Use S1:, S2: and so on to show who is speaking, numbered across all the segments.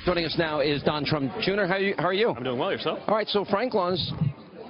S1: Joining us now is Don Trump Jr. How are you?
S2: I'm doing well. Yourself?
S1: All right, so Frank Luntz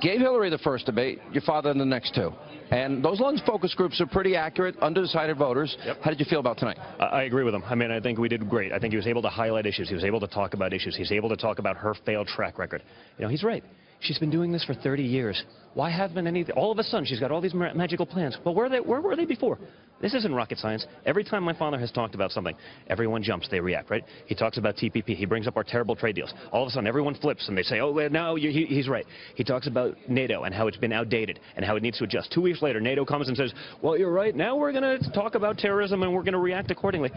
S1: gave Hillary the first debate, your father in the next two. And those Luntz focus groups are pretty accurate, undecided voters.
S2: Yep.
S1: How did you feel about tonight?
S2: I agree with him. I mean, I think we did great. I think he was able to highlight issues. He was able to talk about issues. He's able to talk about her failed track record. You know, he's right. She's been doing this for 30 years. Why haven't any? All of a sudden, she's got all these magical plans. Well, where were they before? This isn't rocket science. Every time my father has talked about something, everyone jumps, they react, right? He talks about TPP. He brings up our terrible trade deals. All of a sudden, everyone flips, and they say, oh, no, he's right. He talks about NATO and how it's been outdated and how it needs to adjust. 2 weeks later, NATO comes and says, well, you're right. Now we're going to talk about terrorism, and we're going to react accordingly.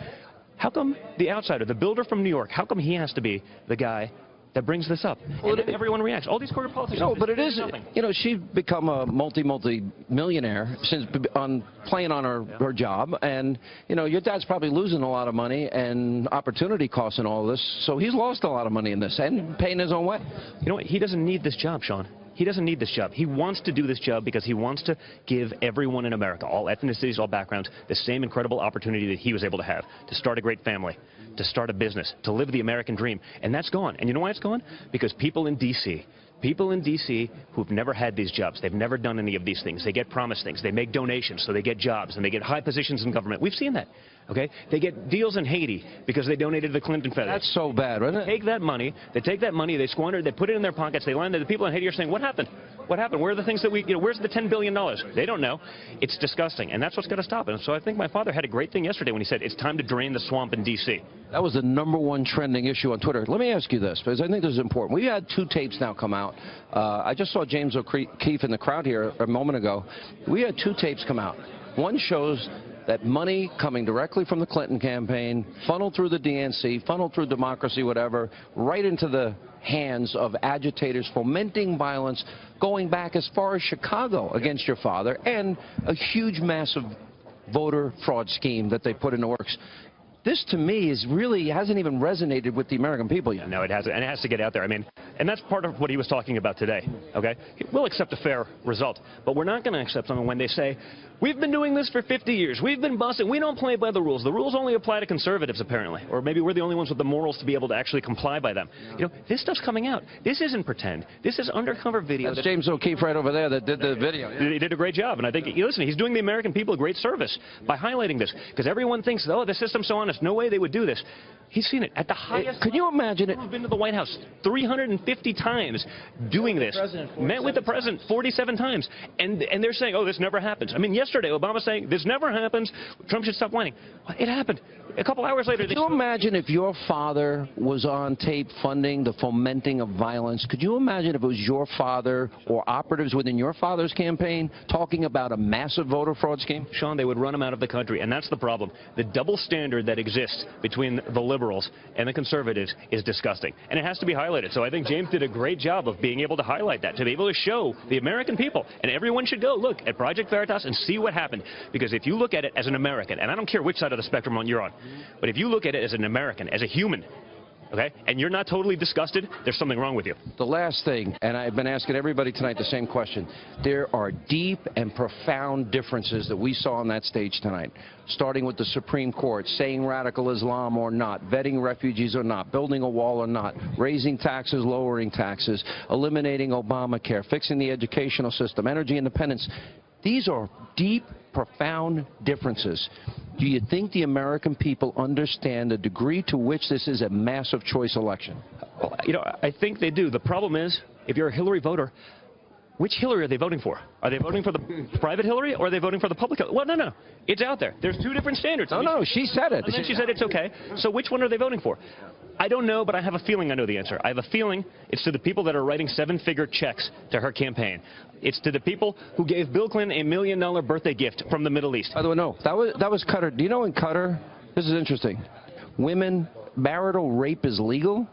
S2: How come the outsider, the builder from New York, how come he has to be the guy that brings this up? Well, and everyone reacts. All these corporate politicians.
S1: No, but it is, you know, she's become a multi-millionaire since playing on her job. And, you know, your dad's probably losing a lot of money and opportunity costs and all this. So he's lost a lot of money in this and paying his own way.
S2: You know what? He doesn't need this job, Sean. He doesn't need this job. He wants to do this job because he wants to give everyone in America, all ethnicities, all backgrounds, the same incredible opportunity that he was able to have to start a great family, to start a business, to live the American dream. And that's gone. And you know why it's gone? Because people in D.C., who've never had these jobs, they've never done any of these things. They get promised things. They make donations, so they get jobs, and they get high positions in government. We've seen that. Okay? They get deals in Haiti because they donated to the Clinton Feathers.
S1: That's so bad, isn't it?
S2: They take that money, they squander it, they put it in their pockets, they line it. The people in Haiti are saying, what happened? What happened? Where are the things that where's the $10 billion? They don't know. It's disgusting, and that's what's got to stop. And so I think my father had a great thing yesterday when he said, it's time to drain the swamp in D.C.
S1: That was the #1 trending issue on Twitter. Let me ask you this, because I think this is important. We had 2 tapes now come out. I just saw James O'Keefe in the crowd here a moment ago. We had 2 tapes come out. One shows that money coming directly from the Clinton campaign, funneled through the DNC, funneled through democracy, whatever, right into the hands of agitators fomenting violence, going back as far as Chicago against your father, and a huge, massive voter fraud scheme that they put in the works. This, to me, hasn't even resonated with the American people yet.
S2: No, it hasn't, and it has to get out there. I mean, and that's part of what he was talking about today, okay? We'll accept a fair result, but we're not going to accept something when they say, we've been doing this for 50 years, we've been busting, we don't play by the rules. The rules only apply to conservatives, apparently, or maybe we're the only ones with the morals to be able to actually comply by them. You know, this stuff's coming out. This isn't pretend. This is undercover video.
S1: That's James O'Keefe right over there that did the video. Yeah.
S2: He did a great job, and I think, listen, he's doing the American people a great service by highlighting this, because everyone thinks, oh, the system's so honest, no way they would do this. He's seen it at the highest.
S1: Could you imagine it?
S2: We've been to the White House 350 times doing this. Met with the president 47 times. And they're saying, oh, this never happens. I mean, yesterday, Obama saying, this never happens. Trump should stop whining. Well, it happened. A couple hours later.
S1: Could you imagine if your father was on tape funding the fomenting of violence? Could you imagine if it was your father or operatives within your father's campaign talking about a massive voter fraud scheme?
S2: Sean, they would run him out of the country. And that's the problem. The double standard that exists between the liberals and the conservatives is disgusting. And it has to be highlighted. So I think James did a great job of being able to highlight that, to be able to show the American people. And everyone should go look at Project Veritas and see what happened. Because if you look at it as an American, and I don't care which side of the spectrum you're on, but if you look at it as an American, as a human, okay, and you're not totally disgusted, there's something wrong with you.
S1: The last thing, and I've been asking everybody tonight the same question, there are deep and profound differences that we saw on that stage tonight, starting with the Supreme Court saying radical Islam or not, vetting refugees or not, building a wall or not, raising taxes, lowering taxes, eliminating Obamacare, fixing the educational system, energy independence. These are deep, profound differences. Do you think the American people understand the degree to which this is a massive choice election?
S2: Well, you know, I think they do. The problem is, if you're a Hillary voter, which Hillary are they voting for? Are they voting for the private Hillary, or are they voting for the public Hillary? Well, no. It's out there. There's 2 different standards.
S1: No, she said it.
S2: And then she said it's okay. So which one are they voting for? I don't know, but I have a feeling I know the answer. I have a feeling it's to the people that are writing 7-figure checks to her campaign. It's to the people who gave Bill Clinton $1 million birthday gift from the Middle East.
S1: By the way, no, that was Qatar. Do you know in Qatar, this is interesting, marital rape is legal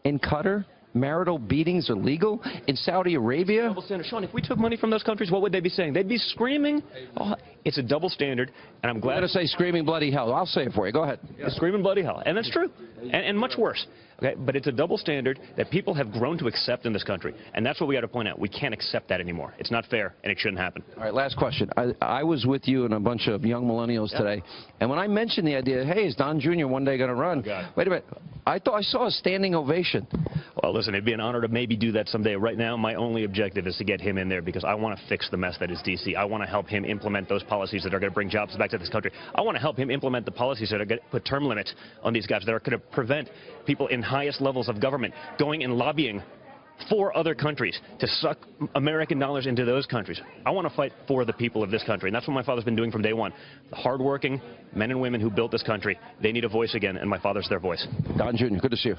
S1: in Qatar, marital beatings are legal in Saudi Arabia?
S2: Double standard. Sean, if we took money from those countries, what would they be saying? They'd be screaming. Oh, it's a double standard, and I'm glad.
S1: I'm going to say screaming bloody hell. I'll say it for you. Go ahead.
S2: Yeah. Screaming bloody hell. And that's true. And much worse. Okay? But it's a double standard that people have grown to accept in this country. And that's what we got to point out. We can't accept that anymore. It's not fair, and it shouldn't happen.
S1: All right, last question. I was with you and a bunch of young millennials today, and when I mentioned the idea, hey, is Don Jr. one day going to run? Wait a minute. I thought I saw a standing ovation.
S2: Well, listen, it'd be an honor to maybe do that someday. Right now, my only objective is to get him in there because I want to fix the mess that is D.C. I want to help him implement those policies that are going to bring jobs back to this country. I want to help him implement the policies that are going to put term limits on these guys, that are going to prevent people in highest levels of government going and lobbying for other countries to suck American dollars into those countries. I want to fight for the people of this country, and that's what my father's been doing from day one. The hardworking men and women who built this country, they need a voice again, and my father's their voice.
S1: Don Jr., good to see you.